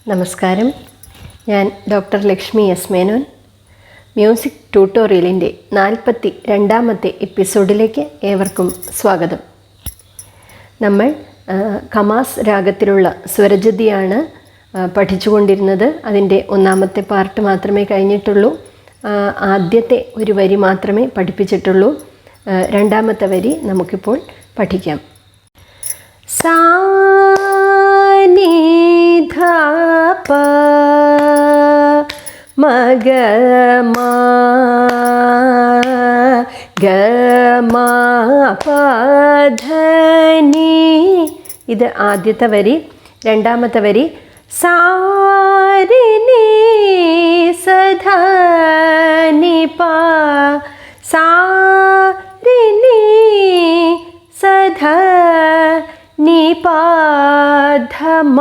നമസ്കാരം. ഞാൻ doctor Lakshmi S Menon. Music ട്യൂട്ടോറിയലിൻ്റെ 42ാമത്തെ എപ്പിസോഡിലേക്ക് ഏവർക്കും സ്വാഗതം. നമ്മൾ കമാസ് രാഗത്തിലുള്ള സ്വരജതിയാണ് പഠിച്ചുകൊണ്ടിരുന്നത്. അതിൻ്റെ 1ാമത്തെ പാർട്ട് മാത്രമേ കഴിഞ്ഞിട്ടുള്ളൂ. ആദ്യത്തെ ഒരു വരി മാത്രമേ പഠിപ്പിച്ചിട്ടുള്ളൂ. 2ാമത്തെ വരി നമുക്കിപ്പോൾ പഠിക്കാം. സാ നി ധ പ മ ഗ മ ഗ മ പ ധ നി. ഇത് ആദ്യത്തെ വരി. 2ാമത്തെ വരി സാ രി നി സ ധ നി പ സാ രി നി സ ധ നി പ ധ മ.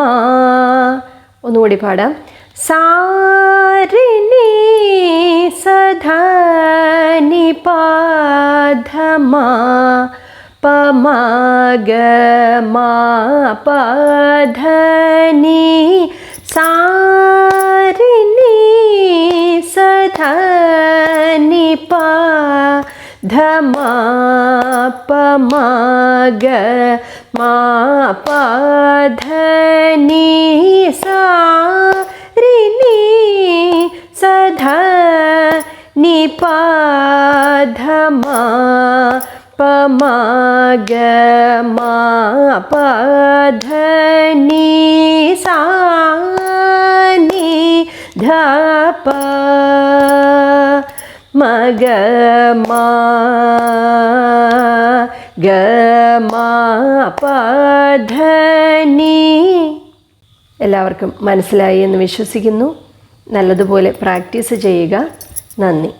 ഒന്നുകൂടി പാടാം. സാ രി നി സ ധ നി പ ധ മ പ മ ഗ മ പ ധ നി സാ രി നി സ ധ നി പ ധ മ പ മ ഗ മ പ ധ നി സാ രി നി സ ധ നി പ ധ മ പ മ ഗ മ പ ധ നി സാ നി ധ പ മ ഗ മ ഗ മ പ ധ നി. എല്ലാവർക്കും മനസ്സിലായി എന്ന് വിശ്വസിക്കുന്നു. നല്ലതുപോലെ പ്രാക്ടീസ് ചെയ്യുക. നന്ദി.